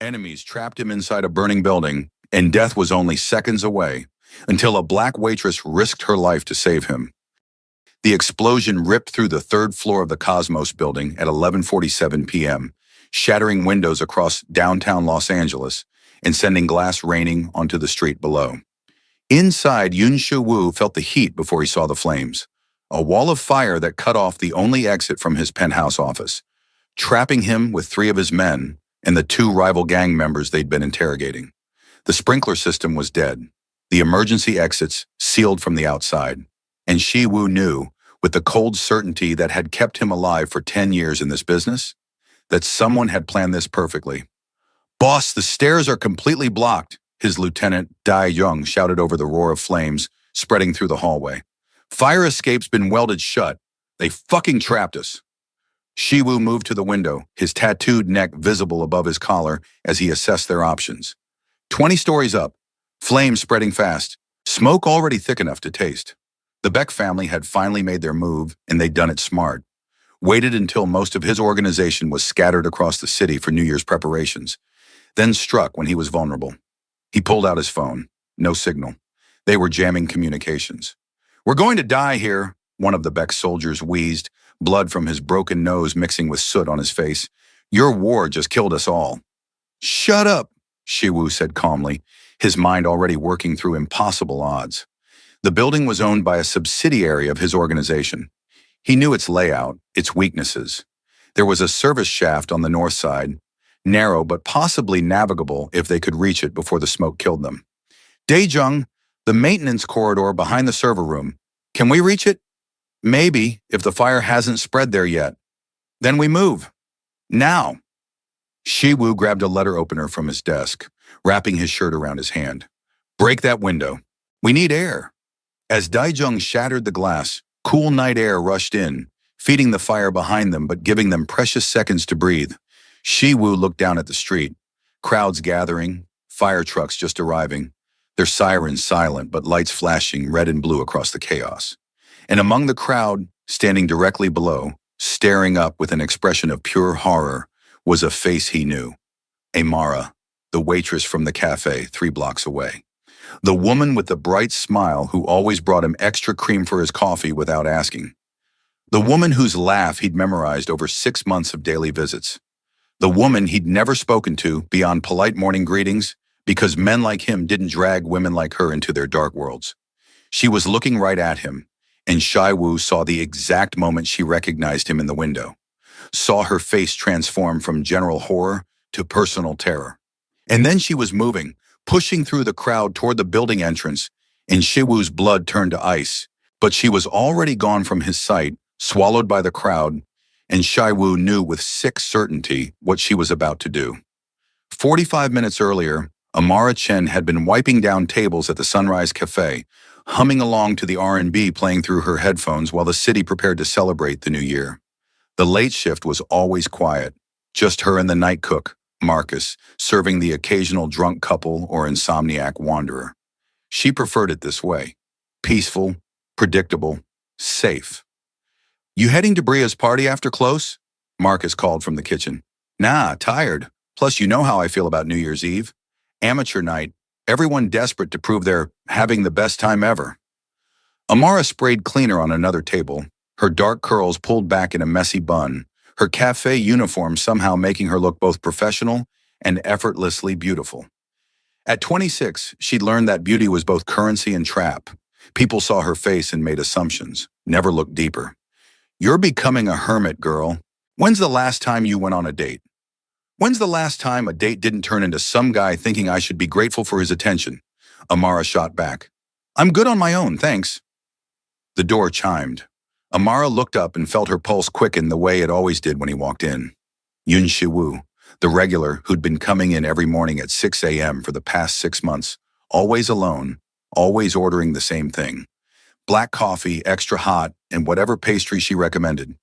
Enemies trapped him inside a burning building, and death was only seconds away, until a black waitress risked her life to save him. The explosion ripped through the third floor of the Cosmos building at 11:47 p.m., shattering windows across downtown Los Angeles and sending glass raining onto the street below. Inside, Yun Shi-woo felt the heat before he saw the flames, a wall of fire that cut off the only exit from his penthouse office, trapping him with three of his men and the two rival gang members they'd been interrogating. The sprinkler system was dead, the emergency exits sealed from the outside, and Shi-woo knew, with the cold certainty that had kept him alive for 10 years in this business, that someone had planned this perfectly. "Boss, the stairs are completely blocked," his lieutenant, Dai Young, shouted over the roar of flames spreading through the hallway. "Fire escape's been welded shut. They fucking trapped us." Shi-woo moved to the window, his tattooed neck visible above his collar as he assessed their options. 20 stories up, flames spreading fast, smoke already thick enough to taste. The Beck family had finally made their move, and they'd done it smart. Waited until most of his organization was scattered across the city for New Year's preparations, then struck when he was vulnerable. He pulled out his phone. No signal. They were jamming communications. "We're going to die here," one of the Beck soldiers wheezed, blood from his broken nose mixing with soot on his face. "Your war just killed us all." "Shut up," Shi-woo said calmly, his mind already working through impossible odds. The building was owned by a subsidiary of his organization. He knew its layout, its weaknesses. There was a service shaft on the north side, narrow but possibly navigable if they could reach it before the smoke killed them. "Daejung, the maintenance corridor behind the server room. Can we reach it?" "Maybe, if the fire hasn't spread there yet." "Then we move. Now." Shi-woo grabbed a letter opener from his desk, wrapping his shirt around his hand. "Break that window. We need air." As Daejung shattered the glass, cool night air rushed in, feeding the fire behind them but giving them precious seconds to breathe. Shi-woo looked down at the street. Crowds gathering, fire trucks just arriving, their sirens silent but lights flashing red and blue across the chaos. And among the crowd, standing directly below, staring up with an expression of pure horror, was a face he knew. Amara, the waitress from the cafe 3 blocks away. The woman with the bright smile who always brought him extra cream for his coffee without asking. The woman whose laugh he'd memorized over 6 months of daily visits. The woman he'd never spoken to beyond polite morning greetings because men like him didn't drag women like her into their dark worlds. She was looking right at him, and Shi-woo saw the exact moment she recognized him in the window. Saw her face transform from general horror to personal terror. And then she was moving, pushing through the crowd toward the building entrance, and Shi-woo's blood turned to ice. But she was already gone from his sight, swallowed by the crowd, and Shi-woo knew with sick certainty what she was about to do. 45 minutes earlier, Amara Chen had been wiping down tables at the Sunrise Cafe, humming along to the R&B playing through her headphones while the city prepared to celebrate the new year. The late shift was always quiet, just her and the night cook, Marcus, serving the occasional drunk couple or insomniac wanderer. She preferred it this way. Peaceful, predictable, safe. "You heading to Bria's party after close?" Marcus called from the kitchen. "Nah, tired. Plus you know how I feel about New Year's Eve. Amateur night, everyone desperate to prove they're having the best time ever." Amara sprayed cleaner on another table, her dark curls pulled back in a messy bun, her cafe uniform somehow making her look both professional and effortlessly beautiful. At 26, she'd learned that beauty was both currency and trap. People saw her face and made assumptions, never looked deeper. "You're becoming a hermit, girl. When's the last time you went on a date? When's the last time a date didn't turn into some guy thinking I should be grateful for his attention?" Amara shot back. "I'm good on my own, thanks." The door chimed. Amara looked up and felt her pulse quicken the way it always did when he walked in. Yun Shi-woo, the regular who'd been coming in every morning at 6 a.m. for the past 6 months, always alone, always ordering the same thing. Black coffee, extra hot, and whatever pastry she recommended.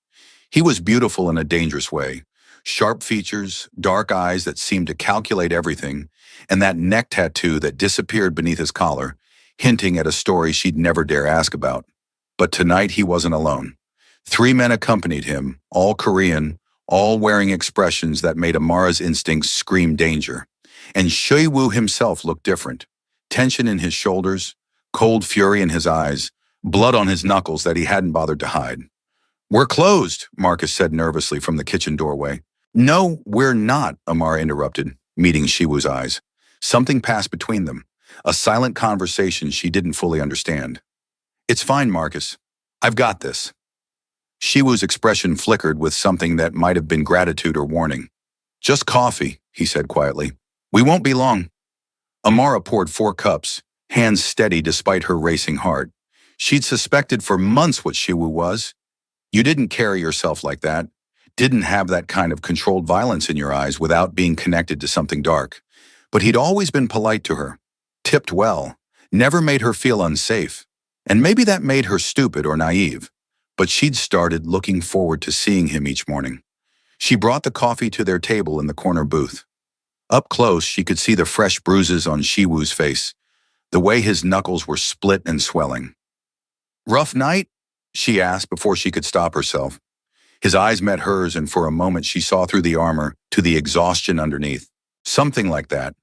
He was beautiful in a dangerous way. Sharp features, dark eyes that seemed to calculate everything, and that neck tattoo that disappeared beneath his collar, hinting at a story she'd never dare ask about. But tonight he wasn't alone. 3 men accompanied him, all Korean, all wearing expressions that made Amara's instincts scream danger. And Shui Wu himself looked different. Tension in his shoulders, cold fury in his eyes, blood on his knuckles that he hadn't bothered to hide. "We're closed," Marcus said nervously from the kitchen doorway. "No, we're not," Amara interrupted, meeting Shiwu's eyes. Something passed between them, a silent conversation she didn't fully understand. "It's fine, Marcus. I've got this." Shiwu's expression flickered with something that might have been gratitude or warning. "Just coffee," he said quietly. "We won't be long." Amara poured 4 cups, hands steady despite her racing heart. She'd suspected for months what Shiwu was. You didn't carry yourself like that, didn't have that kind of controlled violence in your eyes without being connected to something dark. But he'd always been polite to her, tipped well, never made her feel unsafe. And maybe that made her stupid or naive. But she'd started looking forward to seeing him each morning. She brought the coffee to their table in the corner booth. Up close, she could see the fresh bruises on Shiwu's face, the way his knuckles were split and swelling. "Rough night?" she asked before she could stop herself. His eyes met hers, and for a moment she saw through the armor to the exhaustion underneath. "Something like that.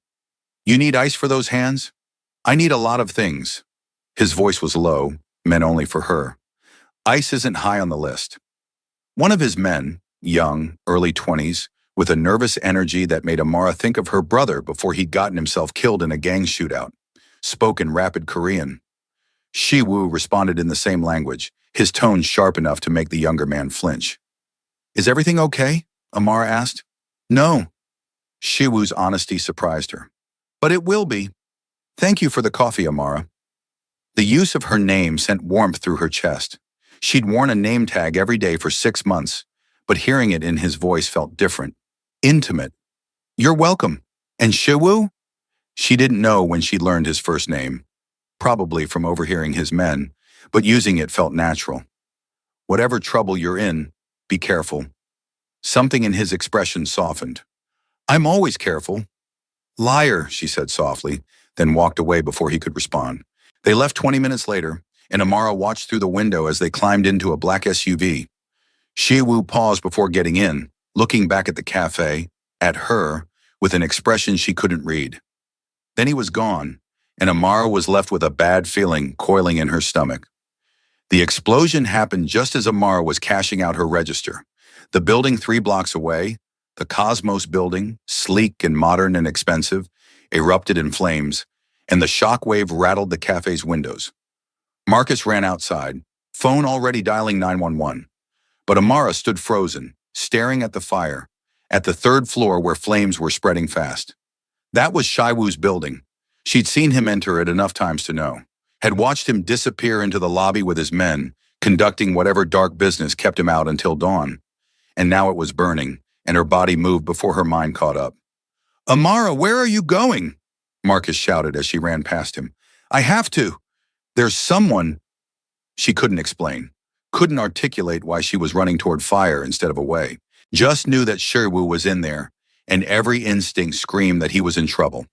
You need ice for those hands?" "I need a lot of things." His voice was low, meant only for her. Ice isn't high on the list. One of his men, young, early 20s, with a nervous energy that made Amara think of her brother before he'd gotten himself killed in a gang shootout, spoke in rapid Korean. Shiwu responded in the same language, his tone sharp enough to make the younger man flinch. "Is everything okay?" Amara asked. "No." Shiwu's honesty surprised her. "But it will be. Thank you for the coffee, Amara." The use of her name sent warmth through her chest. She'd worn a name tag every day for 6 months, but hearing it in his voice felt different, intimate. "You're welcome. And Shiwu?" She didn't know when she learned his first name, probably from overhearing his men, but using it felt natural. "Whatever trouble you're in, be careful." Something in his expression softened. "I'm always careful." "Liar," she said softly, then walked away before he could respond. They left 20 minutes later, and Amara watched through the window as they climbed into a black SUV. Shiwu paused before getting in, looking back at the cafe, at her, with an expression she couldn't read. Then he was gone, and Amara was left with a bad feeling coiling in her stomach. The explosion happened just as Amara was cashing out her register. The building 3 blocks away, the Cosmos building, sleek and modern and expensive, erupted in flames, and the shockwave rattled the cafe's windows. Marcus ran outside, phone already dialing 911. But Amara stood frozen, staring at the fire, at the 3rd floor where flames were spreading fast. That was Shiwu's building. She'd seen him enter it enough times to know, had watched him disappear into the lobby with his men, conducting whatever dark business kept him out until dawn. And now it was burning, and her body moved before her mind caught up. "Amara, where are you going?" Marcus shouted as she ran past him. "I have to. There's someone." She couldn't explain, couldn't articulate why she was running toward fire instead of away. Just knew that Shiwu was in there, and every instinct screamed that he was in trouble.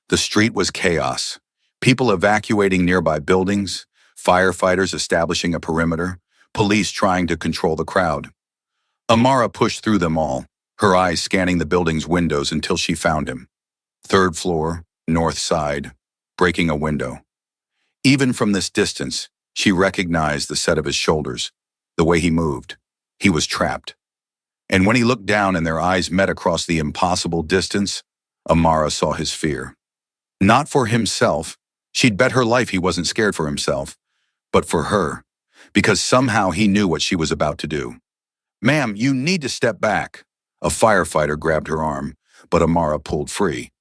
The street was chaos. People evacuating nearby buildings, firefighters establishing a perimeter, police trying to control the crowd. Amara pushed through them all, her eyes scanning the building's windows until she found him. 3rd floor, north side, breaking a window. Even from this distance, she recognized the set of his shoulders, the way he moved. He was trapped. And when he looked down and their eyes met across the impossible distance, Amara saw his fear. Not for himself. She'd bet her life he wasn't scared for himself, but for her, because somehow he knew what she was about to do. "Ma'am, you need to step back." A firefighter grabbed her arm, but Amara pulled free.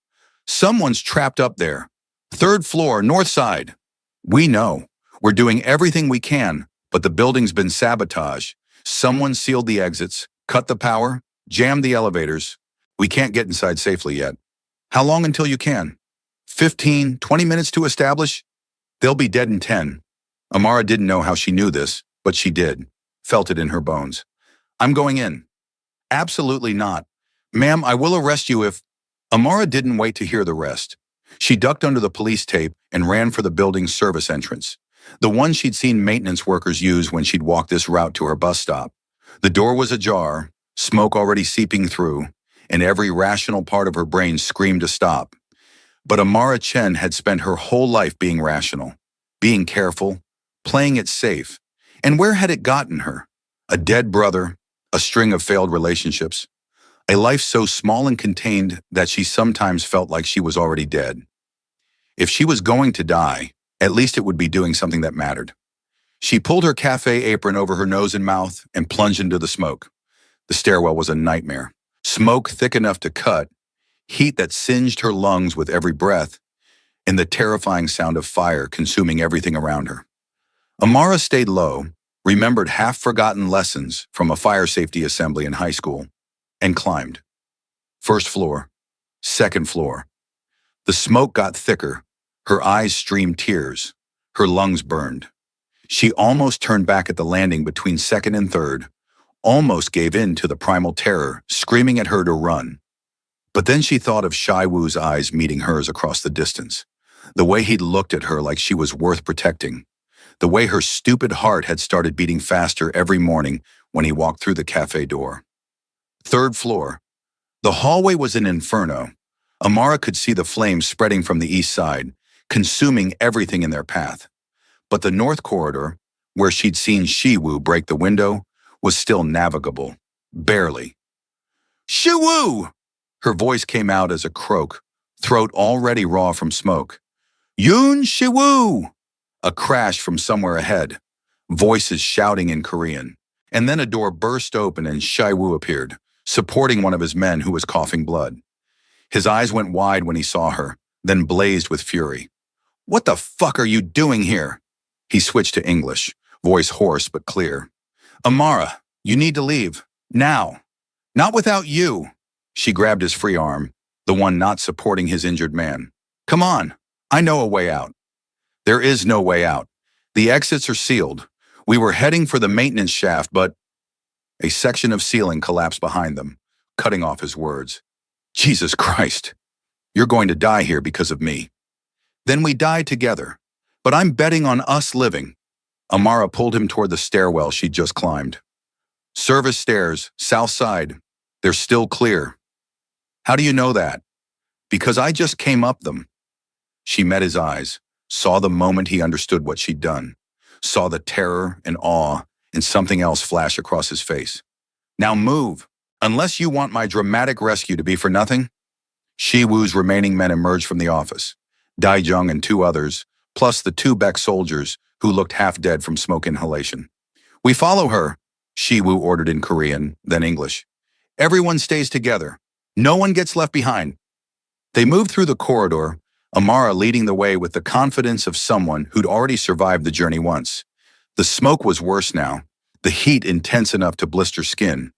"Someone's trapped up there. 3rd floor, north side." "We know. We're doing everything we can, but the building's been sabotaged. Someone sealed the exits, cut the power, jammed the elevators. We can't get inside safely yet." "How long until you can?" 15, 20 minutes to establish? They'll be dead in 10. Amara didn't know how she knew this, but she did. Felt it in her bones. "I'm going in." "Absolutely not. Ma'am, I will arrest you if—" Amara didn't wait to hear the rest. She ducked under the police tape and ran for the building's service entrance, the one she'd seen maintenance workers use when she'd walked this route to her bus stop. The door was ajar, smoke already seeping through, and every rational part of her brain screamed to stop. But Amara Chen had spent her whole life being rational, being careful, playing it safe. And where had it gotten her? A dead brother, a string of failed relationships, a life so small and contained that she sometimes felt like she was already dead. If she was going to die, at least it would be doing something that mattered. She pulled her cafe apron over her nose and mouth and plunged into the smoke. The stairwell was a nightmare. Smoke thick enough to cut, heat that singed her lungs with every breath, and the terrifying sound of fire consuming everything around her. Amara stayed low, remembered half-forgotten lessons from a fire safety assembly in high school, and climbed. First floor, second floor. The smoke got thicker, her eyes streamed tears, her lungs burned. She almost turned back at the landing between second and third, almost gave in to the primal terror screaming at her to run. But then she thought of Shai Wu's eyes meeting hers across the distance, the way he'd looked at her like she was worth protecting, the way her stupid heart had started beating faster every morning when he walked through the cafe door. Third floor. The hallway was an inferno. Amara could see the flames spreading from the east side, consuming everything in their path. But the north corridor, where she'd seen Shi-Wu break the window, was still navigable. Barely. Shi-Wu! Her voice came out as a croak, throat already raw from smoke. Yoon Shi-Wu! A crash from somewhere ahead, voices shouting in Korean. And then a door burst open and Shai-Wu appeared, supporting one of his men who was coughing blood. His eyes went wide when he saw her, then blazed with fury. What the fuck are you doing here? He switched to English, voice hoarse but clear. Amara, you need to leave. Now. Not without you. She grabbed his free arm, the one not supporting his injured man. Come on, I know a way out. There is no way out. The exits are sealed. We were heading for the maintenance shaft, but a section of ceiling collapsed behind them, cutting off his words. Jesus Christ, you're going to die here because of me. Then we die together, but I'm betting on us living. Amara pulled him toward the stairwell she'd just climbed. Service stairs, south side. They're still clear. How do you know that? Because I just came up them. She met his eyes, saw the moment he understood what she'd done, saw the terror and awe and something else flash across his face. Now move, unless you want my dramatic rescue to be for nothing. Shi-Wu's remaining men emerged from the office, Daijung and two others, plus the two Beck soldiers who looked half dead from smoke inhalation. We follow her, Shi-Wu ordered in Korean, then English. Everyone stays together. No one gets left behind. They moved through the corridor, Amara leading the way with the confidence of someone who'd already survived the journey once. The smoke was worse now, the heat intense enough to blister skin,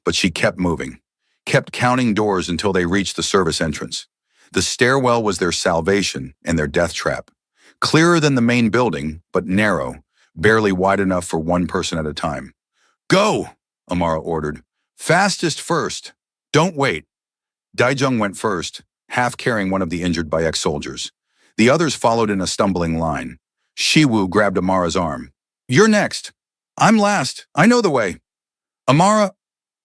but she kept moving, kept counting doors until they reached the service entrance. The stairwell was their salvation and their death trap. Clearer than the main building, but narrow, barely wide enough for one person at a time. Go, Amara ordered. Fastest first. Don't wait. Daijung went first, half carrying one of the injured Bayek soldiers. The others followed in a stumbling line. Shi-Wu grabbed Amara's arm. You're next. I'm last. I know the way. Amara,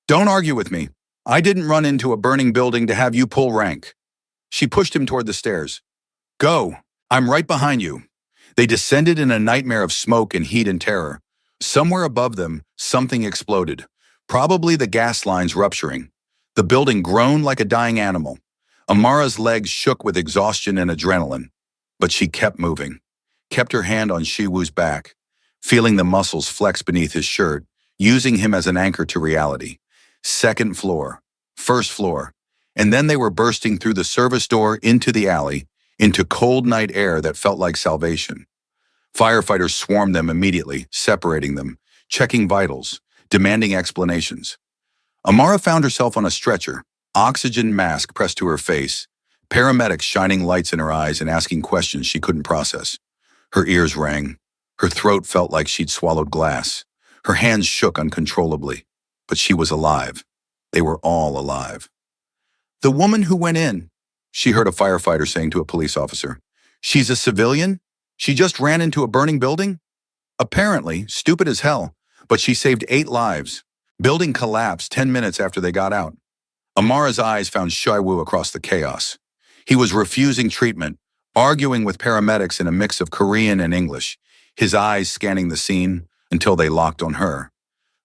don't argue with me. I didn't run into a burning building to have you pull rank. She pushed him toward the stairs. Go. I'm right behind you. They descended in a nightmare of smoke and heat and terror. Somewhere above them, something exploded, probably the gas lines rupturing. The building groaned like a dying animal. Amara's legs shook with exhaustion and adrenaline, but she kept moving, kept her hand on Shi-Wu's back, feeling the muscles flex beneath his shirt, using him as an anchor to reality. Second floor, first floor, and then they were bursting through the service door into the alley, into cold night air that felt like salvation. Firefighters swarmed them immediately, separating them, checking vitals, demanding explanations. Amara found herself on a stretcher, oxygen mask pressed to her face, paramedics shining lights in her eyes and asking questions she couldn't process. Her ears rang. Her throat felt like she'd swallowed glass. Her hands shook uncontrollably. But she was alive. They were all alive. The woman who went in, she heard a firefighter saying to a police officer. She's a civilian? She just ran into a burning building? Apparently, stupid as hell, but she saved 8 lives. Building collapsed 10 minutes after they got out. Amara's eyes found Shaiwu across the chaos. He was refusing treatment, arguing with paramedics in a mix of Korean and English, his eyes scanning the scene until they locked on her.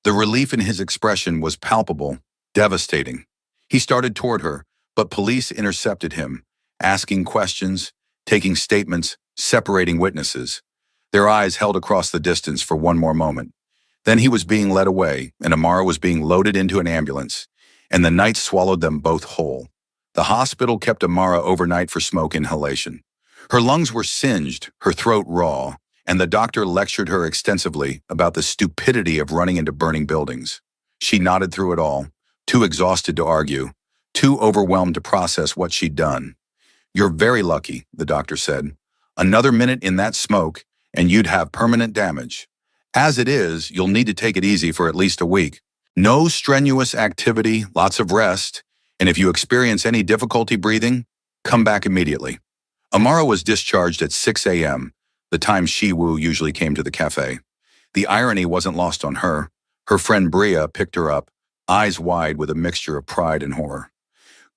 The relief in his expression was palpable, devastating. He started toward her, but police intercepted him, asking questions, taking statements, separating witnesses. Their eyes held across the distance for one more moment. Then he was being led away, and Amara was being loaded into an ambulance, and the night swallowed them both whole. The hospital kept Amara overnight for smoke inhalation. Her lungs were singed, her throat raw, and the doctor lectured her extensively about the stupidity of running into burning buildings. She nodded through it all, too exhausted to argue, too overwhelmed to process what she'd done. "You're very lucky," the doctor said. "Another minute in that smoke, and you'd have permanent damage. As it is, you'll need to take it easy for at least a week. No strenuous activity, lots of rest, and if you experience any difficulty breathing, come back immediately." Amara was discharged at 6 a.m., the time Shiwoo usually came to the cafe. The irony wasn't lost on her. Her friend Bria picked her up, eyes wide with a mixture of pride and horror.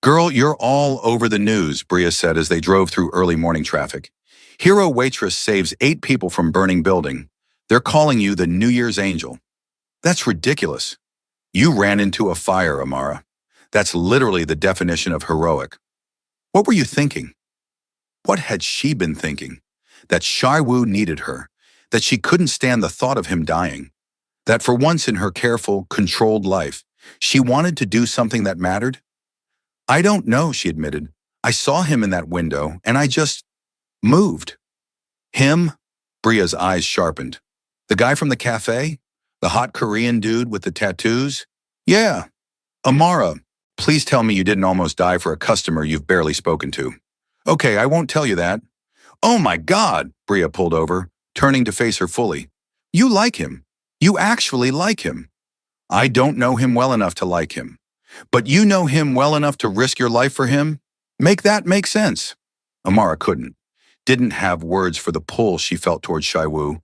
"Girl, you're all over the news," Bria said as they drove through early morning traffic. "Hero Waitress saves 8 people from burning building. They're calling you the New Year's angel." "That's ridiculous. You ran into a fire, Amara. That's literally the definition of heroic." What were you thinking? What had she been thinking? That Shaiwu needed her, that she couldn't stand the thought of him dying, that for once in her careful, controlled life, she wanted to do something that mattered? "I don't know," she admitted. "I saw him in that window, and I just moved." "Him?" Bria's eyes sharpened. "The guy from the cafe? The hot Korean dude with the tattoos?" "Yeah." "Amara, please tell me you didn't almost die for a customer you've barely spoken to." "Okay, I won't tell you that." "Oh my God!" Bria pulled over, turning to face her fully. "You like him. You actually like him." "I don't know him well enough to like him. But you know him well enough to risk your life for him? Make that make sense." Amara couldn't. Didn't have words for the pull she felt toward Shaiwu.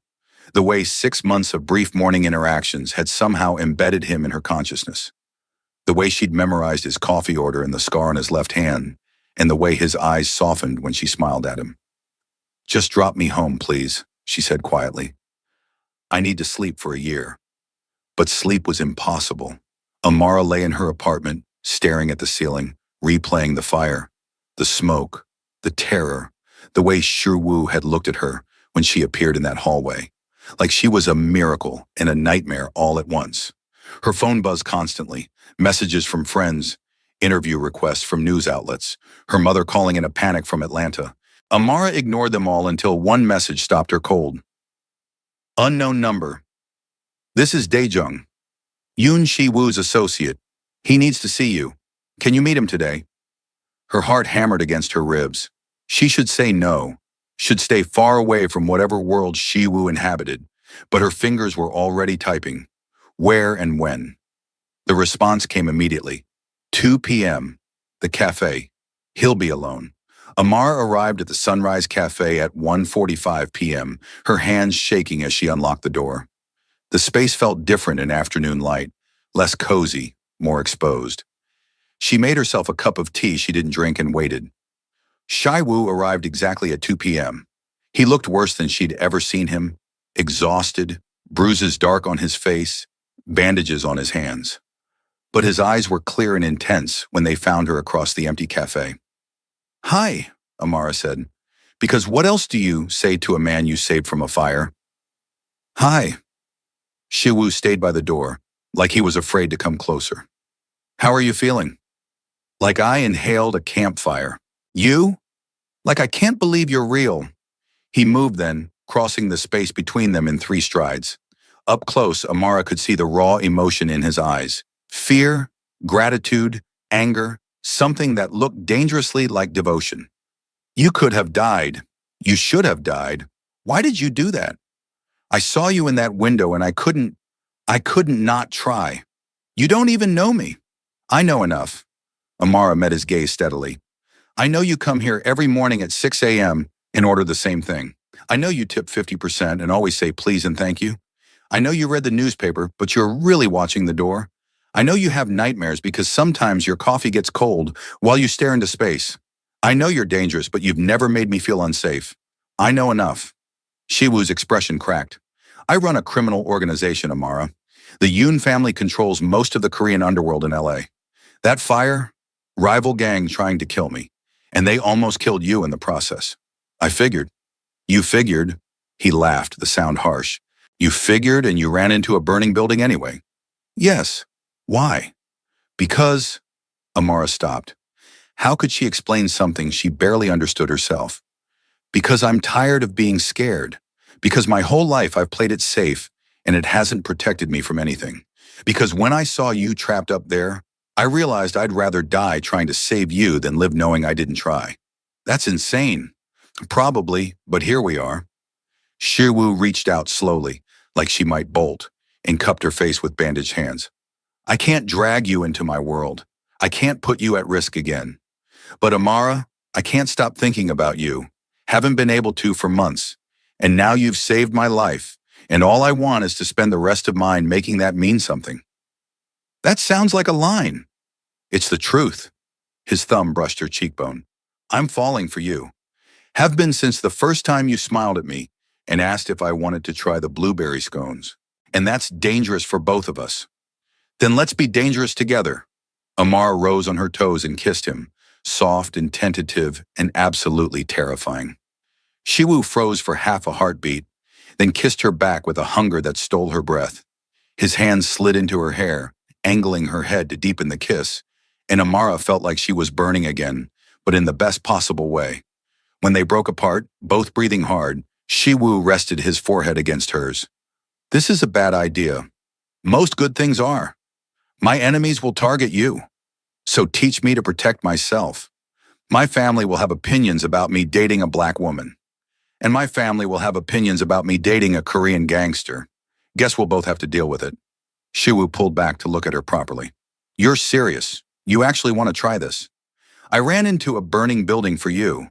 The way 6 months of brief morning interactions had somehow embedded him in her consciousness. The way she'd memorized his coffee order and the scar on his left hand, and the way his eyes softened when she smiled at him. "Just drop me home, please," she said quietly. "I need to sleep for a year." But sleep was impossible. Amara lay in her apartment, staring at the ceiling, replaying the fire, the smoke, the terror, the way Shiwu had looked at her when she appeared in that hallway, like she was a miracle and a nightmare all at once. Her phone buzzed constantly, messages from friends, interview requests from news outlets, her mother calling in a panic from Atlanta. Amara ignored them all until one message stopped her cold. "Unknown number. This is Daejung, Yoon Shi-woo's associate. He needs to see you. Can you meet him today?" Her heart hammered against her ribs. She should say no, should stay far away from whatever world Shi-woo inhabited, but her fingers were already typing. Where and when? The response came immediately. 2 p.m. The cafe. He'll be alone. Amara arrived at the Sunrise Cafe at 1:45 p.m., her hands shaking as she unlocked the door. The space felt different in afternoon light, less cozy, more exposed. She made herself a cup of tea she didn't drink and waited. Shaiwu arrived exactly at 2 p.m. He looked worse than she'd ever seen him, exhausted, bruises dark on his face, bandages on his hands. But his eyes were clear and intense when they found her across the empty cafe. "Hi," Amara said, "because what else do you say to a man you saved from a fire?" "Hi." Shiwu stayed by the door, like he was afraid to come closer. "How are you feeling?" "Like I inhaled a campfire." "You?" "Like I can't believe you're real." He moved then, crossing the space between them in 3 strides. Up close, Amara could see the raw emotion in his eyes. Fear, gratitude, anger, something that looked dangerously like devotion. "You could have died. You should have died. Why did you do that? I saw you in that window and I couldn't not try. You don't even know me." "I know enough." Amara met his gaze steadily. "I know you come here every morning at 6 a.m. and order the same thing. I know you tip 50% and always say please and thank you. I know you read the newspaper, but you're really watching the door. I know you have nightmares because sometimes your coffee gets cold while you stare into space. I know you're dangerous, but you've never made me feel unsafe. I know enough. Shiwoo's expression cracked. I run a criminal organization, Amara. The Yoon family controls most of the Korean underworld in LA. That fire? Rival gang trying to kill me. And they almost killed you in the process. I figured. You figured? He laughed, the sound harsh. You figured and you ran into a burning building anyway. Yes. Why? Because... Amara stopped. How could she explain something she barely understood herself? Because I'm tired of being scared. Because my whole life I've played it safe and it hasn't protected me from anything. Because when I saw you trapped up there, I realized I'd rather die trying to save you than live knowing I didn't try. That's insane. Probably, but here we are. Shiwoo reached out slowly, like she might bolt, and cupped her face with bandaged hands. I can't drag you into my world. I can't put you at risk again. But Amara, I can't stop thinking about you. Haven't been able to for months. And now you've saved my life, and all I want is to spend the rest of mine making that mean something. That sounds like a line. It's the truth. His thumb brushed her cheekbone. I'm falling for you. Have been since the first time you smiled at me and asked if I wanted to try the blueberry scones. And that's dangerous for both of us. Then let's be dangerous together. Amara rose on her toes and kissed him, soft and tentative and absolutely terrifying. Shiwoo froze for half a heartbeat, then kissed her back with a hunger that stole her breath. His hands slid into her hair, angling her head to deepen the kiss, and Amara felt like she was burning again, but in the best possible way. When they broke apart, both breathing hard, Shiwoo rested his forehead against hers. This is a bad idea. Most good things are. My enemies will target you. So teach me to protect myself. My family will have opinions about me dating a black woman. And my family will have opinions about me dating a Korean gangster. Guess we'll both have to deal with it. Shiwoo pulled back to look at her properly. You're serious. You actually want to try this. I ran into a burning building for you.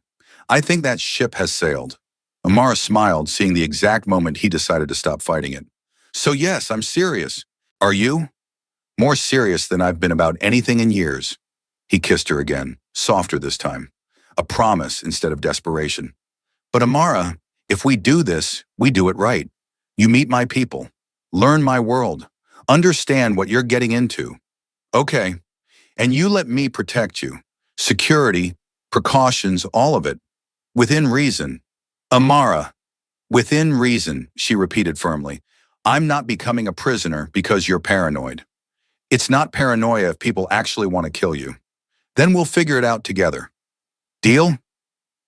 I think that ship has sailed. Amara smiled, seeing the exact moment he decided to stop fighting it. So yes, I'm serious. Are you? More serious than I've been about anything in years. He kissed her again, softer this time. A promise instead of desperation. But Amara, if we do this, we do it right. You meet my people. Learn my world. Understand what you're getting into. Okay. And you let me protect you. Security, precautions, all of it. Within reason. Amara. Within reason, she repeated firmly. I'm not becoming a prisoner because you're paranoid. It's not paranoia if people actually want to kill you. Then we'll figure it out together. Deal?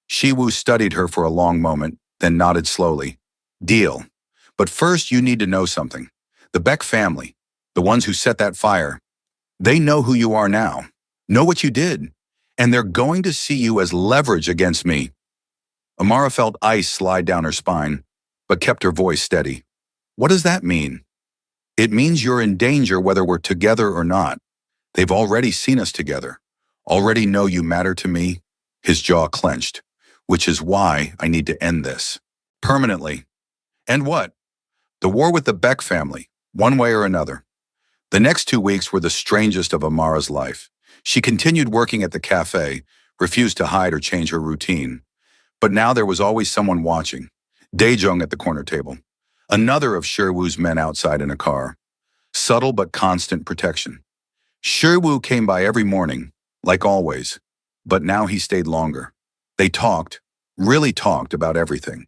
Shiwoo studied her for a long moment, then nodded slowly. Deal. But first you need to know something. The Beck family, the ones who set that fire, they know who you are now, know what you did, and they're going to see you as leverage against me. Amara felt ice slide down her spine, but kept her voice steady. What does that mean? It means you're in danger whether we're together or not. They've already seen us together, already know you matter to me. His jaw clenched, which is why I need to end this. Permanently. And what? The war with the Beck family, one way or another. The next 2 weeks were the strangest of Amara's life. She continued working at the cafe, refused to hide or change her routine. But now there was always someone watching. Daejong at the corner table. Another of Shiwoo's men outside in a car. Subtle but constant protection. Shiwoo came by every morning, like always. But now he stayed longer. They talked, really talked about everything.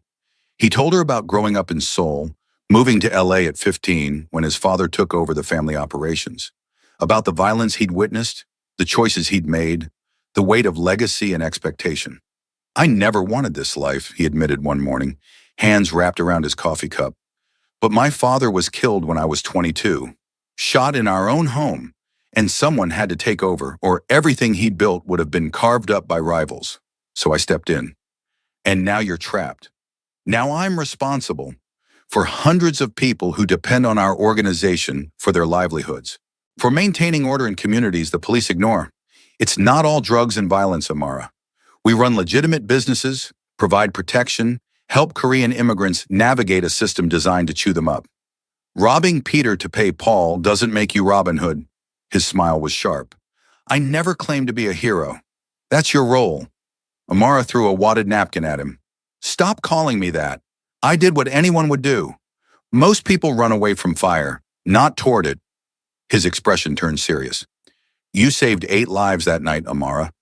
He told her about growing up in Seoul, moving to LA at 15 when his father took over the family operations. About the violence he'd witnessed, the choices he'd made, the weight of legacy and expectation. I never wanted this life, he admitted one morning, hands wrapped around his coffee cup. But my father was killed when I was 22, shot in our own home, and someone had to take over or everything he'd built would have been carved up by rivals. So I stepped in. And now you're trapped. Now I'm responsible for hundreds of people who depend on our organization for their livelihoods. For maintaining order in communities the police ignore. It's not all drugs and violence, Amara. We run legitimate businesses, provide protection, help Korean immigrants navigate a system designed to chew them up. Robbing Peter to pay Paul doesn't make you Robin Hood. His smile was sharp. I never claimed to be a hero. That's your role. Amara threw a wadded napkin at him. Stop calling me that. I did what anyone would do. Most people run away from fire, not toward it. His expression turned serious. You saved 8 lives that night, Amara.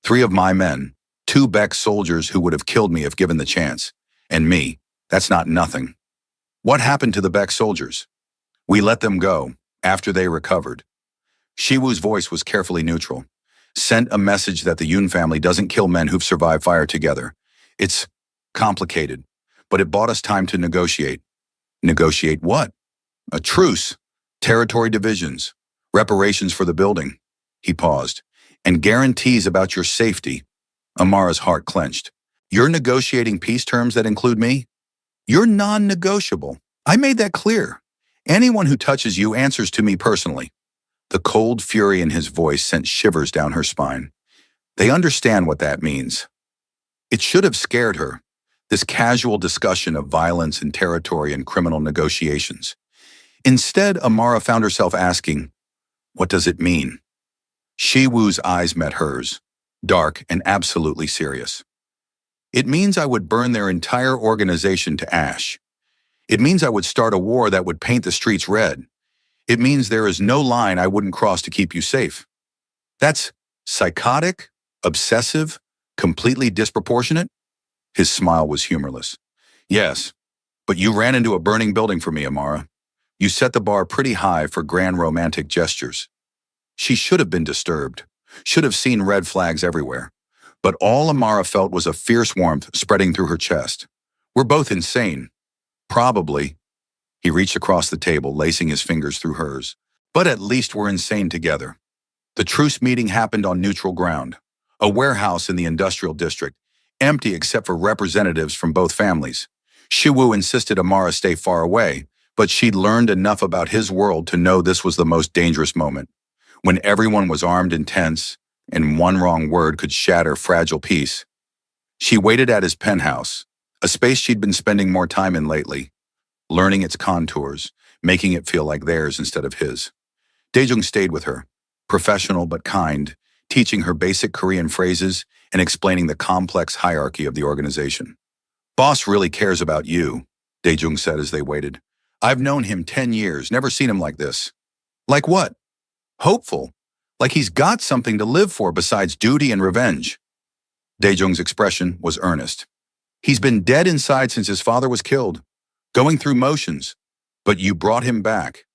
3 of my men, 2 Beck soldiers who would have killed me if given the chance. And me. That's not nothing. What happened to the Beck soldiers? We let them go, after they recovered. Shiwu's voice was carefully neutral. Sent a message that the Yun family doesn't kill men who've survived fire together. It's complicated, but it bought us time to negotiate. Negotiate what? A truce, territory divisions, reparations for the building. He paused. And guarantees about your safety. Amara's heart clenched. You're negotiating peace terms that include me? You're non-negotiable. I made that clear. Anyone who touches you answers to me personally. The cold fury in his voice sent shivers down her spine. They understand what that means. It should have scared her, this casual discussion of violence and territory and criminal negotiations. Instead, Amara found herself asking, what does it mean? Shiwu's eyes met hers, dark and absolutely serious. It means I would burn their entire organization to ash. It means I would start a war that would paint the streets red. It means there is no line I wouldn't cross to keep you safe. That's psychotic, obsessive, completely disproportionate? His smile was humorless. Yes, but you ran into a burning building for me, Amara. You set the bar pretty high for grand romantic gestures. She should have been disturbed, should have seen red flags everywhere. But all Amara felt was a fierce warmth spreading through her chest. We're both insane. Probably. He reached across the table, lacing his fingers through hers. But at least we're insane together. The truce meeting happened on neutral ground. A warehouse in the industrial district, empty except for representatives from both families. Shiwu insisted Amara stay far away, but she'd learned enough about his world to know this was the most dangerous moment. When everyone was armed and tense, and one wrong word could shatter fragile peace. She waited at his penthouse, a space she'd been spending more time in lately, learning its contours, making it feel like theirs instead of his. Daejung stayed with her, professional but kind, teaching her basic Korean phrases and explaining the complex hierarchy of the organization. Boss really cares about you, Daejung said as they waited. I've known him 10 years, never seen him like this. Like what? Hopeful. Like he's got something to live for besides duty and revenge. Daejung's expression was earnest. He's been dead inside since his father was killed, going through motions. But you brought him back.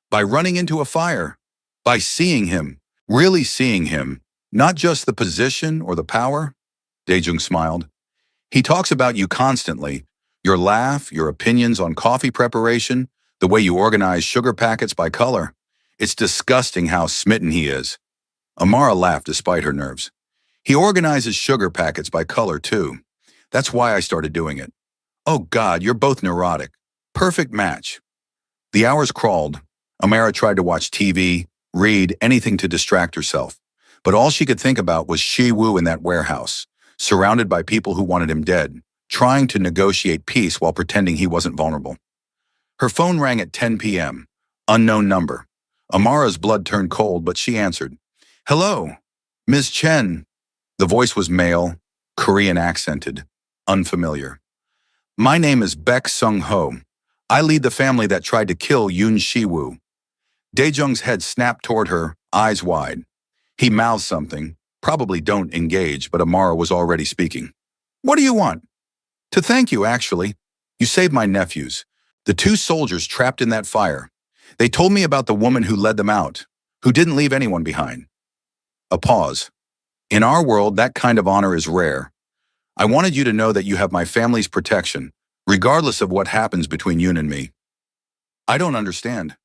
By running into a fire. By seeing him. Really seeing him. Not just the position or the power. Daejung smiled. He talks about you constantly. Your laugh, your opinions on coffee preparation, the way you organize sugar packets by color. It's disgusting how smitten he is. Amara laughed despite her nerves. He organizes sugar packets by color, too. That's why I started doing it. Oh God, you're both neurotic. Perfect match. The hours crawled. Amara tried to watch TV, read, anything to distract herself. But all she could think about was Shiwu in that warehouse, surrounded by people who wanted him dead, trying to negotiate peace while pretending he wasn't vulnerable. Her phone rang at 10 p.m. Unknown number. Amara's blood turned cold, but she answered. Hello, Ms. Chen. The voice was male, Korean accented, unfamiliar. My name is Baek Sung-ho. I lead the family that tried to kill Yoon Shiwoo. Daejung's head snapped toward her, eyes wide. He mouthed something, probably don't engage, but Amara was already speaking. What do you want? To thank you, actually. You saved my nephews, the 2 soldiers trapped in that fire. They told me about the woman who led them out, who didn't leave anyone behind. A pause. In our world, that kind of honor is rare. I wanted you to know that you have my family's protection, regardless of what happens between you and me. I don't understand.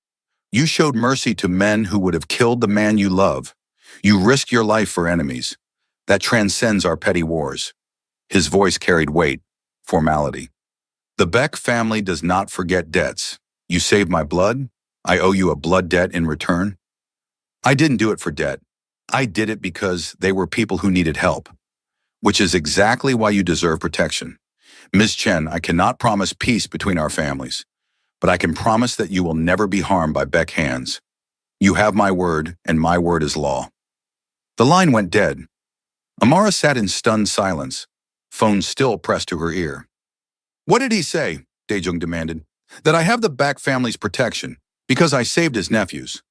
You showed mercy to men who would have killed the man you love. You risked your life for enemies. That transcends our petty wars. His voice carried weight, formality. The Beck family does not forget debts. You saved my blood. I owe you a blood debt in return. I didn't do it for debt. I did it because they were people who needed help, which is exactly why you deserve protection. Ms. Chen, I cannot promise peace between our families, but I can promise that you will never be harmed by Beck hands. You have my word, and my word is law. The line went dead. Amara sat in stunned silence, phone still pressed to her ear. What did he say? Daejung demanded. That I have the back family's protection, because I saved his nephews.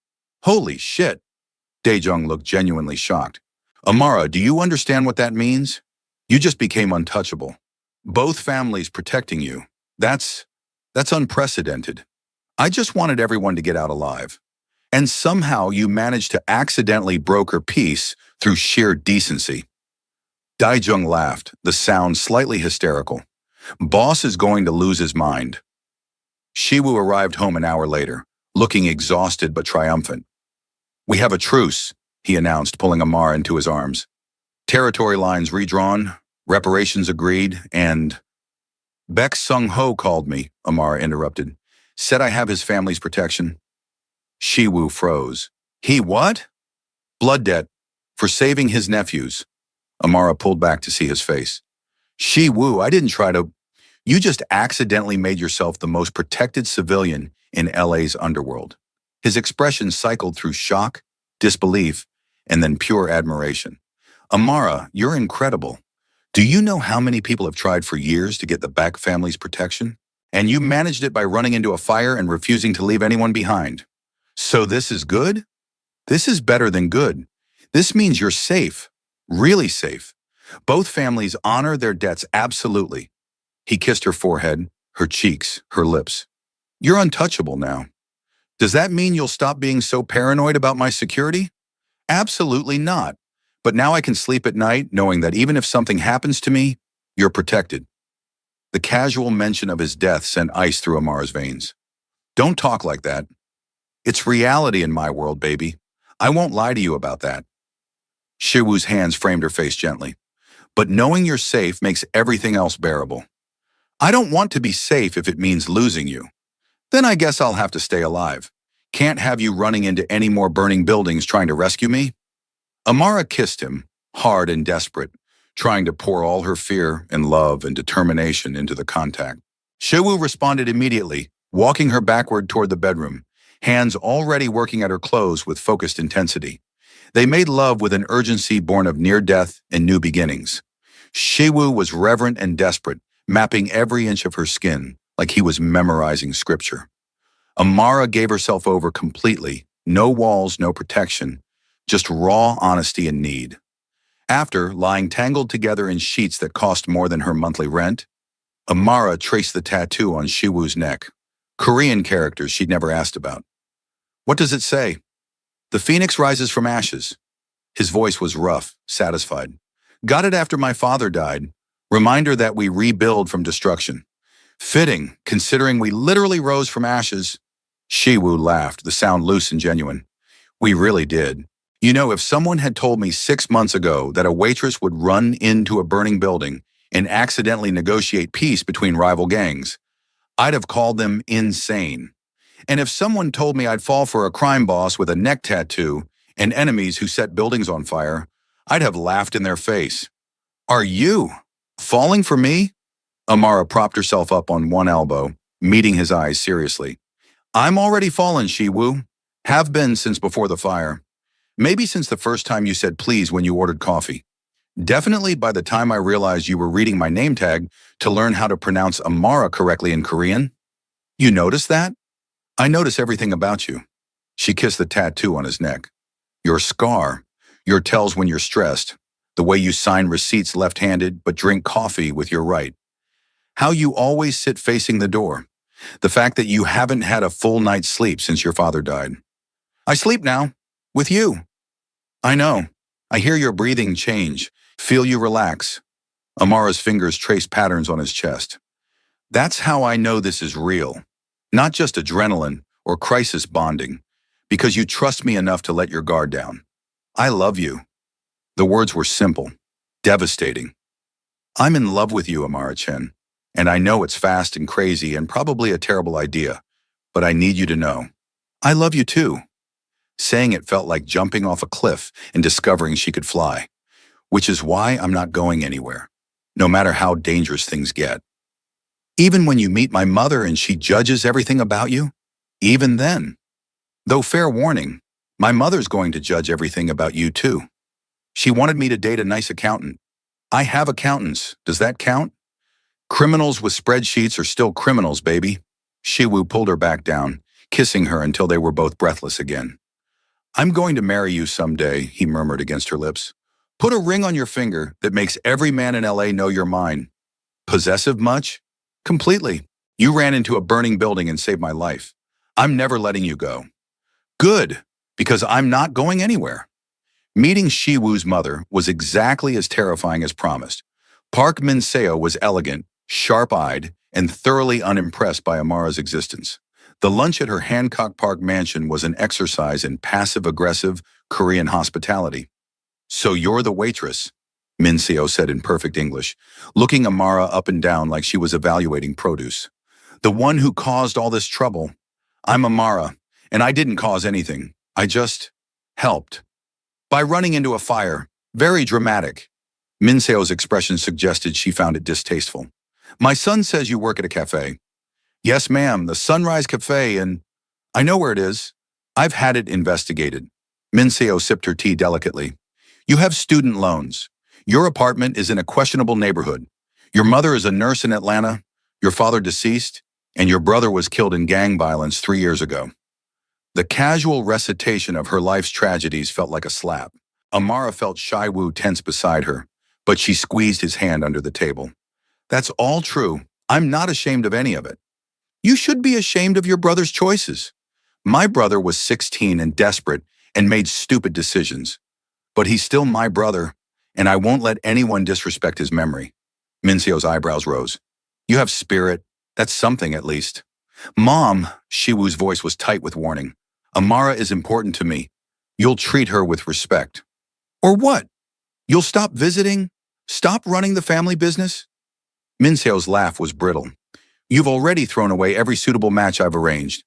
Holy shit. Daejung looked genuinely shocked. Amara, do you understand what that means? You just became untouchable. Both families protecting you. That's unprecedented. I just wanted everyone to get out alive. And somehow you managed to accidentally broker peace through sheer decency. Daejung laughed, the sound slightly hysterical. Boss is going to lose his mind. Shiwoo arrived home an hour later, looking exhausted but triumphant. We have a truce, he announced, pulling Amara into his arms. Territory lines redrawn, reparations agreed, and… Baek Sung-ho called me, Amara interrupted. Said I have his family's protection. Shiwoo froze. He what? Blood debt, for saving his nephews. Amara pulled back to see his face. Shiwoo, I didn't try to… You just accidentally made yourself the most protected civilian in LA's underworld. His expression cycled through shock, disbelief, and then pure admiration. Amara, you're incredible. Do you know how many people have tried for years to get the Baek family's protection? And you managed it by running into a fire and refusing to leave anyone behind. So this is good? This is better than good. This means you're safe, really safe. Both families honor their debts absolutely. He kissed her forehead, her cheeks, her lips. You're untouchable now. Does that mean you'll stop being so paranoid about my security? Absolutely not. But now I can sleep at night knowing that even if something happens to me, you're protected. The casual mention of his death sent ice through Amara's veins. Don't talk like that. It's reality in my world, baby. I won't lie to you about that. Shiwoo's hands framed her face gently. But knowing you're safe makes everything else bearable. I don't want to be safe if it means losing you. Then I guess I'll have to stay alive. Can't have you running into any more burning buildings trying to rescue me. Amara kissed him, hard and desperate, trying to pour all her fear and love and determination into the contact. Shiwoo responded immediately, walking her backward toward the bedroom, hands already working at her clothes with focused intensity. They made love with an urgency born of near death and new beginnings. Shiwoo was reverent and desperate, mapping every inch of her skin like he was memorizing scripture. Amara gave herself over completely, no walls, no protection, just raw honesty and need. After, lying tangled together in sheets that cost more than her monthly rent, Amara traced the tattoo on Shiwoo's neck, Korean characters she'd never asked about. What does it say? The phoenix rises from ashes. His voice was rough, satisfied. Got it after my father died. Reminder that we rebuild from destruction. Fitting, considering we literally rose from ashes. Shiwoo laughed, the sound loose and genuine. We really did. You know, if someone had told me 6 months ago that a waitress would run into a burning building and accidentally negotiate peace between rival gangs, I'd have called them insane. And if someone told me I'd fall for a crime boss with a neck tattoo and enemies who set buildings on fire, I'd have laughed in their face. Are you falling for me? Amara propped herself up on one elbow, meeting his eyes seriously. I'm already fallen, Shiwoo. Have been since before the fire. Maybe since the first time you said please when you ordered coffee. Definitely by the time I realized you were reading my name tag to learn how to pronounce Amara correctly in Korean. You noticed that? I notice everything about you. She kissed the tattoo on his neck. Your scar, your tells when you're stressed, the way you sign receipts left-handed but drink coffee with your right. How you always sit facing the door. The fact that you haven't had a full night's sleep since your father died. I sleep now, with you. I know. I hear your breathing change, feel you relax. Amara's fingers traced patterns on his chest. That's how I know this is real. Not just adrenaline or crisis bonding, because you trust me enough to let your guard down. I love you. The words were simple, devastating. I'm in love with you, Amara Chen, and I know it's fast and crazy and probably a terrible idea, but I need you to know. I love you too. Saying it felt like jumping off a cliff and discovering she could fly, which is why I'm not going anywhere, no matter how dangerous things get. Even when you meet my mother and she judges everything about you, even then. Though fair warning, My mother's going to judge everything about you too. She wanted me to date a nice accountant. I have accountants. Does that count? Criminals with spreadsheets are still criminals, baby. Shiwu pulled her back down, kissing her until they were both breathless again. I'm going to marry you someday, he murmured against her lips. Put a ring on your finger that makes every man in LA know you're mine. Possessive much? Completely. You ran into a burning building and saved my life. I'm never letting you go. Good, because I'm not going anywhere. Meeting Shiwu's mother was exactly as terrifying as promised. Park Min-seo was elegant, sharp-eyed, and thoroughly unimpressed by Amara's existence. The lunch at her Hancock Park mansion was an exercise in passive-aggressive Korean hospitality. So you're the waitress, Min-seo said in perfect English, looking Amara up and down like she was evaluating produce. The one who caused all this trouble. I'm Amara, and I didn't cause anything. I just helped. By running into a fire. Very dramatic. Min-seo's expression suggested she found it distasteful. My son says you work at a cafe. Yes, ma'am, the Sunrise Cafe, and I know where it is. I've had it investigated. Min-seo sipped her tea delicately. You have student loans. Your apartment is in a questionable neighborhood. Your mother is a nurse in Atlanta, your father deceased, and your brother was killed in gang violence 3 years ago. The casual recitation of her life's tragedies felt like a slap. Amara felt Shiwu tense beside her, but she squeezed his hand under the table. That's all true. I'm not ashamed of any of it. You should be ashamed of your brother's choices. My brother was 16 and desperate and made stupid decisions. But he's still my brother, and I won't let anyone disrespect his memory. Min-seo's eyebrows rose. You have spirit. That's something, at least. Mom, Shiwu's voice was tight with warning. Amara is important to me. You'll treat her with respect. Or what? You'll stop visiting? Stop running the family business? Min-seo's laugh was brittle. You've already thrown away every suitable match I've arranged.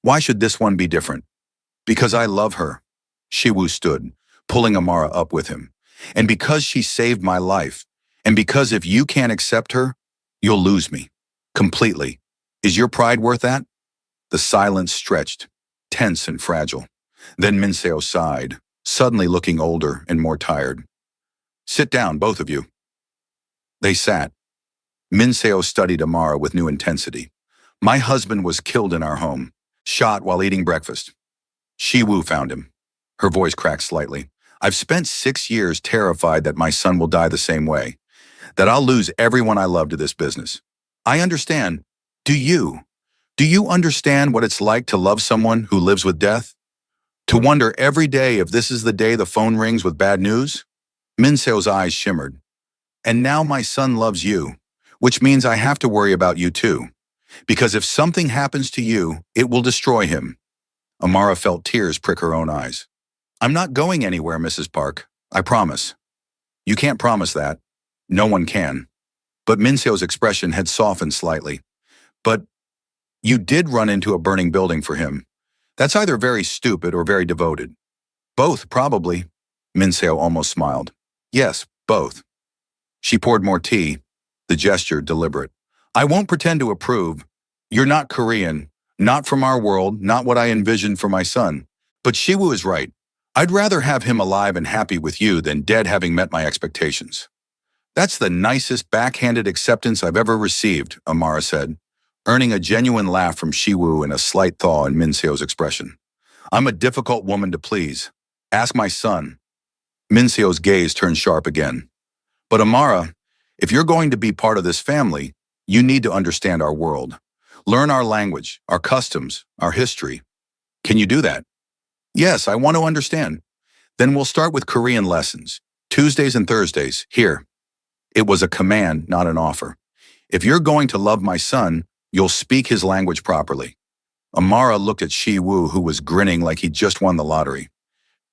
Why should this one be different? Because I love her. Shiwu stood, pulling Amara up with him. And because she saved my life. And because if you can't accept her, you'll lose me. Completely. Is your pride worth that? The silence stretched, tense and fragile. Then Min-seo sighed, suddenly looking older and more tired. Sit down, both of you. They sat. Min-seo studied Amara with new intensity. My husband was killed in our home, shot while eating breakfast. Shiwu found him. Her voice cracked slightly. I've spent 6 years terrified that my son will die the same way, that I'll lose everyone I love to this business. I understand. Do you? Do you understand what it's like to love someone who lives with death? To wonder every day if this is the day the phone rings with bad news? Min-seo's eyes shimmered. And now my son loves you, which means I have to worry about you too. Because if something happens to you, it will destroy him. Amara felt tears prick her own eyes. I'm not going anywhere, Mrs. Park. I promise. You can't promise that. No one can. But Min-seo's expression had softened slightly. But you did run into a burning building for him. That's either very stupid or very devoted. Both, probably. Min-seo almost smiled. Yes, both. She poured more tea, the gesture deliberate. I won't pretend to approve. You're not Korean, not from our world, not what I envisioned for my son. But Shiwu is right. I'd rather have him alive and happy with you than dead having met my expectations. That's the nicest backhanded acceptance I've ever received, Amara said, earning a genuine laugh from Shiwu and a slight thaw in Min-seo's expression. I'm a difficult woman to please. Ask my son. Min-seo's gaze turned sharp again. But Amara, if you're going to be part of this family, you need to understand our world. Learn our language, our customs, our history. Can you do that? Yes, I want to understand. Then we'll start with Korean lessons, Tuesdays and Thursdays, here. It was a command, not an offer. If you're going to love my son, you'll speak his language properly. Amara looked at Shiwu, who was grinning like he'd just won the lottery.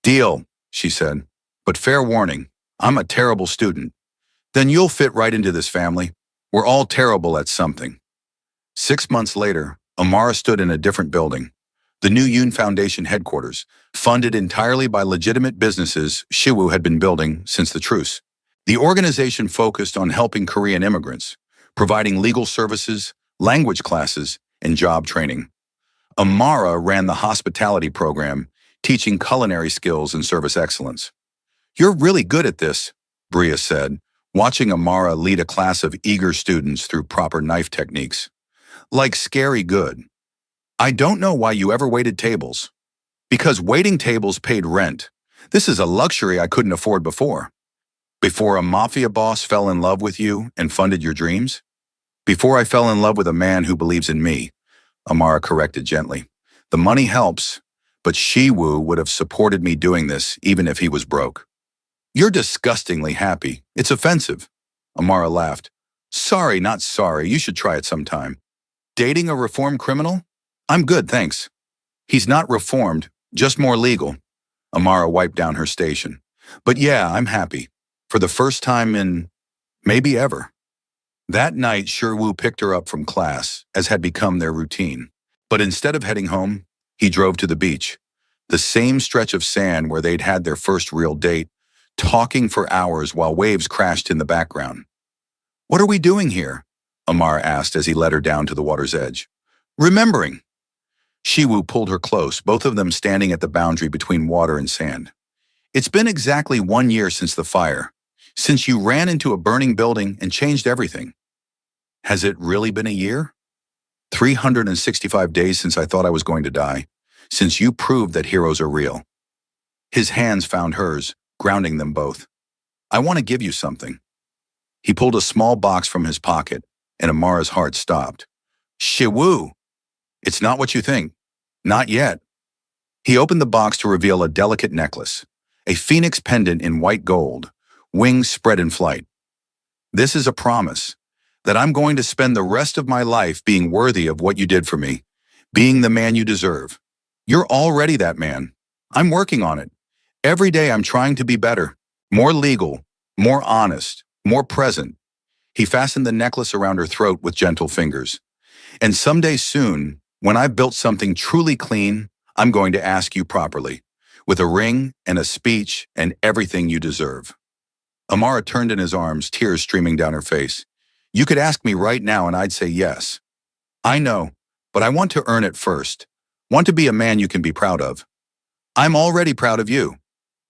Deal, she said. But fair warning, I'm a terrible student. Then you'll fit right into this family. We're all terrible at something. 6 months later, Amara stood in a different building. The New Yoon Foundation headquarters, funded entirely by legitimate businesses Shiwu had been building since the truce. The organization focused on helping Korean immigrants, providing legal services, language classes, and job training. Amara ran the hospitality program, teaching culinary skills and service excellence. "You're really good at this," Bria said, watching Amara lead a class of eager students through proper knife techniques. "Like scary good. I don't know why you ever waited tables." "Because waiting tables paid rent. This is a luxury I couldn't afford before." "Before a mafia boss fell in love with you and funded your dreams?" "Before I fell in love with a man who believes in me," Amara corrected gently. "The money helps, but Shiwu would have supported me doing this even if he was broke." "You're disgustingly happy. It's offensive." Amara laughed. "Sorry, not sorry. You should try it sometime." "Dating a reformed criminal? I'm good, thanks." "He's not reformed, just more legal." Amara wiped down her station. "But yeah, I'm happy. For the first time in maybe ever." That night, Shiwu picked her up from class, as had become their routine. But instead of heading home, he drove to the beach, the same stretch of sand where they'd had their first real date, talking for hours while waves crashed in the background. "What are we doing here?" Amara asked as he led her down to the water's edge. "Remembering." Shiwu pulled her close, both of them standing at the boundary between water and sand. "It's been exactly 1 year since the fire, since you ran into a burning building and changed everything." "Has it really been a year?" 365 days since I thought I was going to die, since you proved that heroes are real." His hands found hers, grounding them both. "I want to give you something." He pulled a small box from his pocket, and Amara's heart stopped. "Shiwu!" "It's not what you think. Not yet." He opened the box to reveal a delicate necklace, a phoenix pendant in white gold, wings spread in flight. "This is a promise that I'm going to spend the rest of my life being worthy of what you did for me, being the man you deserve. You're already that man. I'm working on it. Every day I'm trying to be better, more legal, more honest, more present." He fastened the necklace around her throat with gentle fingers. "And someday soon, when I've built something truly clean, I'm going to ask you properly, with a ring and a speech and everything you deserve." Amara turned in his arms, tears streaming down her face. "You could ask me right now and I'd say yes." "I know, but I want to earn it first. Want to be a man you can be proud of." "I'm already proud of you."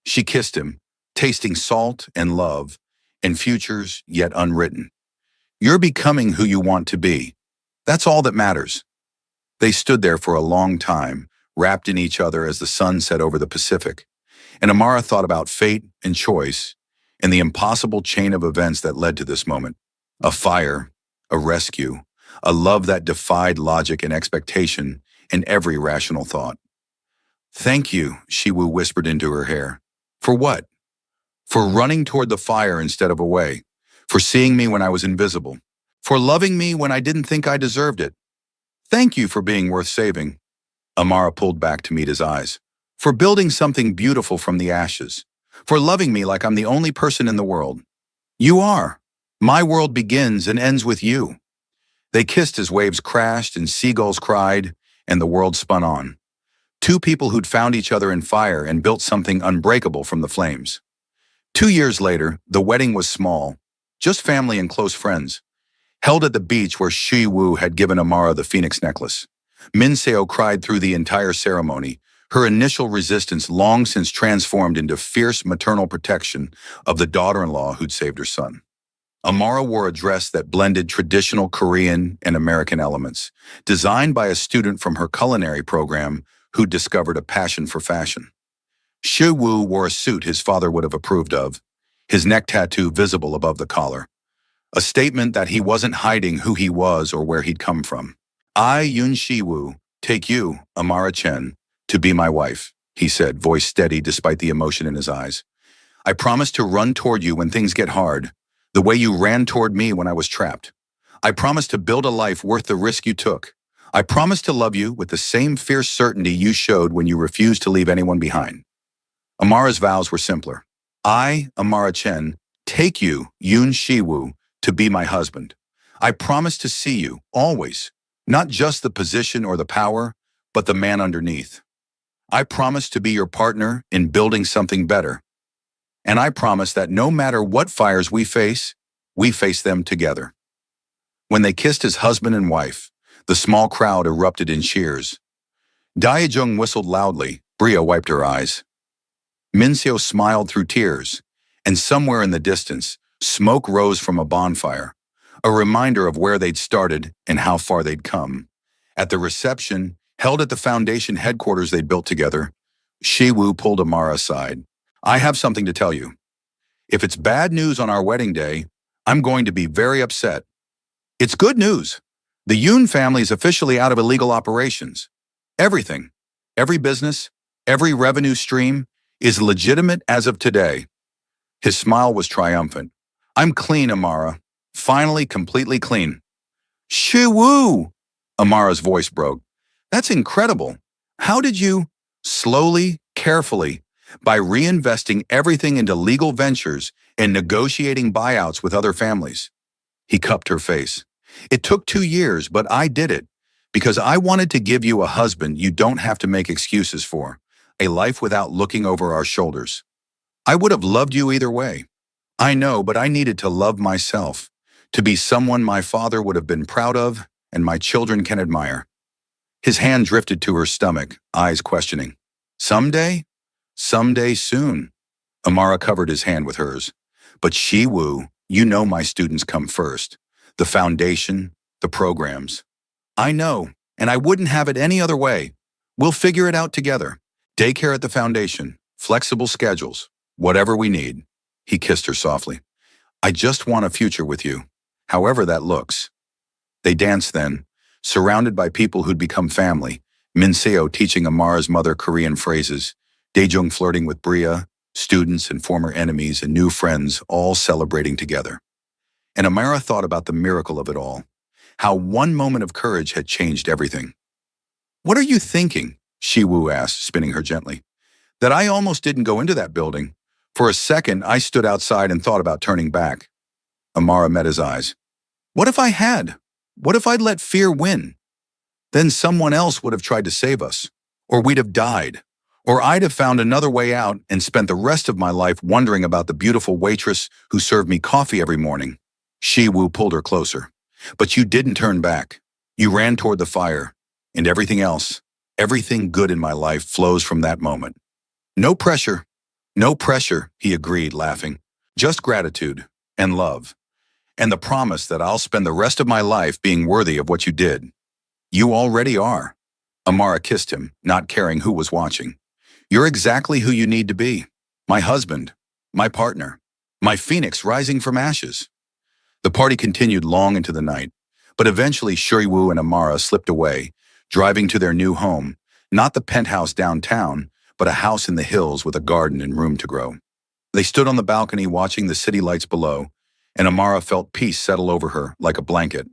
She kissed him, tasting salt and love, and futures yet unwritten. "You're becoming who you want to be. That's all that matters." They stood there for a long time, wrapped in each other as the sun set over the Pacific, and Amara thought about fate and choice and the impossible chain of events that led to this moment. A fire, a rescue, a love that defied logic and expectation and every rational thought. "Thank you," Shiwu whispered into her hair. "For what?" "For running toward the fire instead of away, for seeing me when I was invisible, for loving me when I didn't think I deserved it. Thank you for being worth saving." Amara pulled back to meet his eyes. "For building something beautiful from the ashes, for loving me like I'm the only person in the world. You are. My world begins and ends with you." They kissed as waves crashed and seagulls cried, and the world spun on. Two people who'd found each other in fire and built something unbreakable from the flames. 2 years later, the wedding was small, just family and close friends, held at the beach where Shi Wu had given Amara the phoenix necklace. Min Seo cried through the entire ceremony, her initial resistance long since transformed into fierce maternal protection of the daughter-in-law who'd saved her son. Amara wore a dress that blended traditional Korean and American elements, designed by a student from her culinary program who discovered a passion for fashion. Shi Wu wore a suit his father would have approved of, his neck tattoo visible above the collar, a statement that he wasn't hiding who he was or where he'd come from. "I, Yun Shi Wu, take you, Amara Chen, to be my wife," he said, voice steady despite the emotion in his eyes. "I promise to run toward you when things get hard, the way you ran toward me when I was trapped. I promise to build a life worth the risk you took. I promise to love you with the same fierce certainty you showed when you refused to leave anyone behind." Amara's vows were simpler. "I, Amara Chen, take you, Yun Shiwu, to be my husband. I promise to see you, always, not just the position or the power, but the man underneath. I promise to be your partner in building something better. And I promise that no matter what fires we face them together." When they kissed as husband and wife, the small crowd erupted in cheers. Dae-jung whistled loudly, Bria wiped her eyes. Mincio smiled through tears, and somewhere in the distance, smoke rose from a bonfire, a reminder of where they'd started and how far they'd come. At the reception, held at the foundation headquarters they'd built together, Shiwu pulled Amara aside. I have something to tell you. If it's bad news on our wedding day, I'm going to be very upset. It's good news. The Yoon family is officially out of illegal operations. Everything, every business, every revenue stream is legitimate as of today. His smile was triumphant. I'm clean, Amara. Finally, completely clean. Shiwu! Amara's voice broke. That's incredible. How did you? Slowly, carefully, by reinvesting everything into legal ventures and negotiating buyouts with other families. He cupped her face. It took 2 years, but I did it because I wanted to give you a husband you don't have to make excuses for, a life without looking over our shoulders. I would have loved you either way. I know, but I needed to love myself, to be someone my father would have been proud of and my children can admire. His hand drifted to her stomach, eyes questioning. Someday? Someday soon. Amara covered his hand with hers. But Shiwu, you know my students come first. The foundation, the programs. I know, and I wouldn't have it any other way. We'll figure it out together. Daycare at the foundation, flexible schedules, whatever we need. He kissed her softly. I just want a future with you, however that looks. They danced then, surrounded by people who'd become family, Minseo teaching Amara's mother Korean phrases, Daejung flirting with Bria, students and former enemies and new friends all celebrating together. And Amara thought about the miracle of it all, how one moment of courage had changed everything. What are you thinking? Shiwu asked, spinning her gently. That I almost didn't go into that building. For a second, I stood outside and thought about turning back. Amara met his eyes. What if I had? What if I'd let fear win? Then someone else would have tried to save us, or we'd have died, or I'd have found another way out and spent the rest of my life wondering about the beautiful waitress who served me coffee every morning. Shiwu pulled her closer. But you didn't turn back. You ran toward the fire, and everything else, everything good in my life flows from that moment. No pressure. No pressure, he agreed, laughing. Just gratitude and love, and the promise that I'll spend the rest of my life being worthy of what you did. You already are. Amara kissed him, not caring who was watching. You're exactly who you need to be. My husband, my partner, my phoenix rising from ashes. The party continued long into the night, but eventually Shiwu and Amara slipped away, driving to their new home, not the penthouse downtown, but a house in the hills with a garden and room to grow. They stood on the balcony watching the city lights below, and Amara felt peace settle over her like a blanket.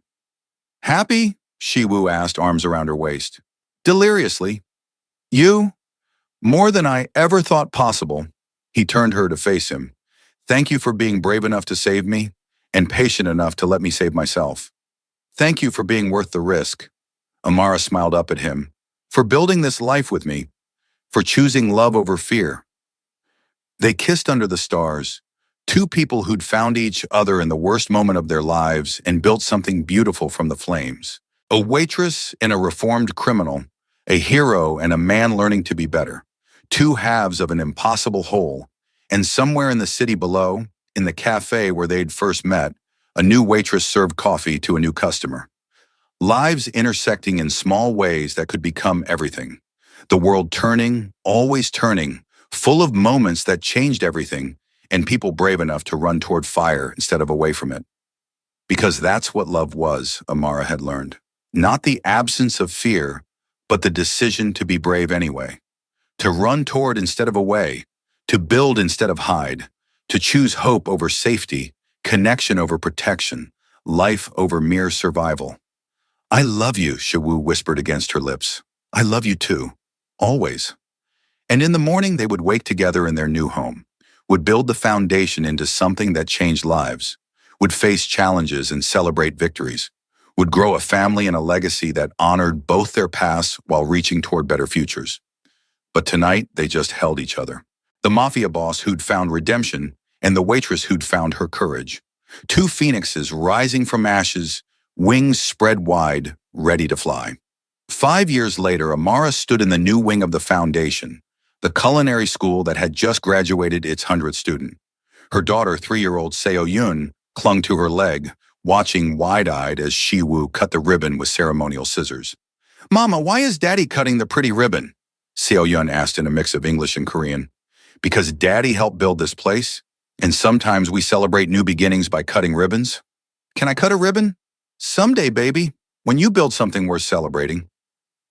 Happy? Shiwu asked, arms around her waist. Deliriously. You? More than I ever thought possible. He turned her to face him. Thank you for being brave enough to save me, and patient enough to let me save myself. Thank you for being worth the risk. Amara smiled up at him. For building this life with me. For choosing love over fear. They kissed under the stars, two people who'd found each other in the worst moment of their lives and built something beautiful from the flames. A waitress and a reformed criminal, a hero and a man learning to be better. Two halves of an impossible whole. And somewhere in the city below, in the cafe where they'd first met, a new waitress served coffee to a new customer. Lives intersecting in small ways that could become everything. The world turning, always turning, full of moments that changed everything, and people brave enough to run toward fire instead of away from it. Because that's what love was, Amara had learned. Not the absence of fear, but the decision to be brave anyway. To run toward instead of away, to build instead of hide, to choose hope over safety, connection over protection, life over mere survival. I love you, Shiwu whispered against her lips. I love you too. Always. And in the morning they would wake together in their new home, would build the foundation into something that changed lives, would face challenges and celebrate victories, would grow a family and a legacy that honored both their pasts while reaching toward better futures. But tonight they just held each other. The Mafia boss who'd found redemption and the waitress who'd found her courage. Two phoenixes rising from ashes, wings spread wide, ready to fly. 5 years later, Amara stood in the new wing of the foundation, the culinary school that had just graduated its 100th student. Her daughter, 3-year-old Seo Yun, clung to her leg, watching wide-eyed as Shiwoo cut the ribbon with ceremonial scissors. "Mama, why is Daddy cutting the pretty ribbon?" Seo Yun asked in a mix of English and Korean. "Because Daddy helped build this place, and sometimes we celebrate new beginnings by cutting ribbons." "Can I cut a ribbon?" "Someday, baby, when you build something worth celebrating."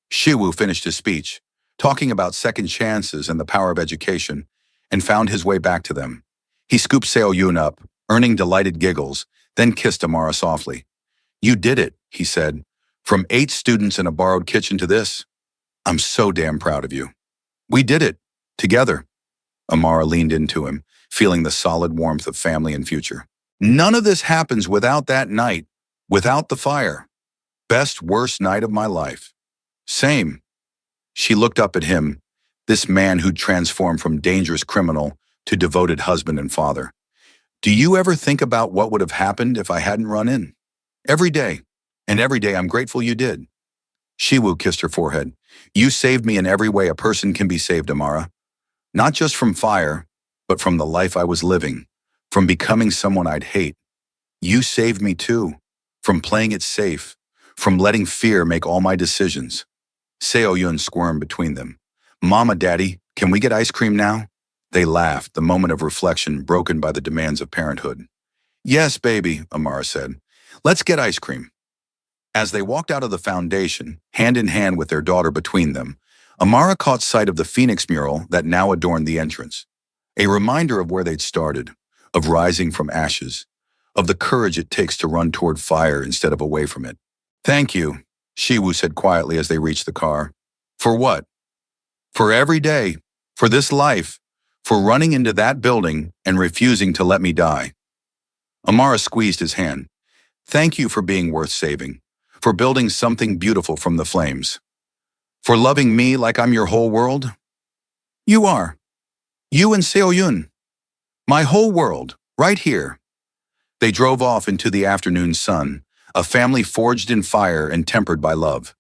Shiwoo finished his speech, talking about second chances and the power of education, and found his way back to them. He scooped Seo Yun up, earning delighted giggles, then kissed Amara softly. "You did it," he said. "From 8 students in a borrowed kitchen to this. I'm so damn proud of you." "We did it. Together." Amara leaned into him, feeling the solid warmth of family and future. "None of this happens without that night, without the fire. Best, worst night of my life." "Same." She looked up at him, this man who'd transformed from dangerous criminal to devoted husband and father. "Do you ever think about what would have happened if I hadn't run in?" "Every day. And every day I'm grateful you did." Shiwoo kissed her forehead. "You saved me in every way a person can be saved, Amara. Not just from fire, but from the life I was living, from becoming someone I'd hate. You saved me too, from playing it safe, from letting fear make all my decisions." Seo Yun squirmed between them. "Mama, Daddy, can we get ice cream now?" They laughed, the moment of reflection broken by the demands of parenthood. "Yes, baby," Amara said. "Let's get ice cream." As they walked out of the foundation, hand in hand with their daughter between them, Amara caught sight of the Phoenix mural that now adorned the entrance. A reminder of where they'd started, of rising from ashes, of the courage it takes to run toward fire instead of away from it. "Thank you," Shiwoo said quietly as they reached the car. "For what?" "For every day, for this life, for running into that building and refusing to let me die." Amara squeezed his hand. "Thank you for being worth saving, for building something beautiful from the flames, for loving me like I'm your whole world." "You are. You and Seo Yun. My whole world, right here." They drove off into the afternoon sun, a family forged in fire and tempered by love.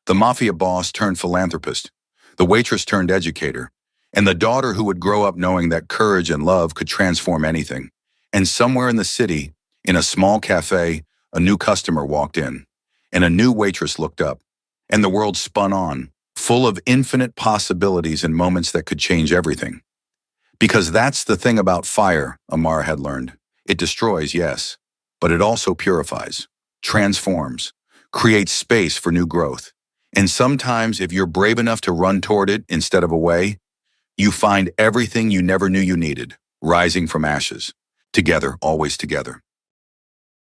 The Mafia boss turned philanthropist, the waitress turned educator, and the daughter who would grow up knowing that courage and love could transform anything. And somewhere in the city, in a small cafe, a new customer walked in, and a new waitress looked up, and the world spun on, full of infinite possibilities and moments that could change everything. Because that's the thing about fire, Amara had learned. It destroys, yes, but it also purifies, transforms, creates space for new growth. And sometimes, if you're brave enough to run toward it instead of away, you find everything you never knew you needed, rising from ashes. Together, always together.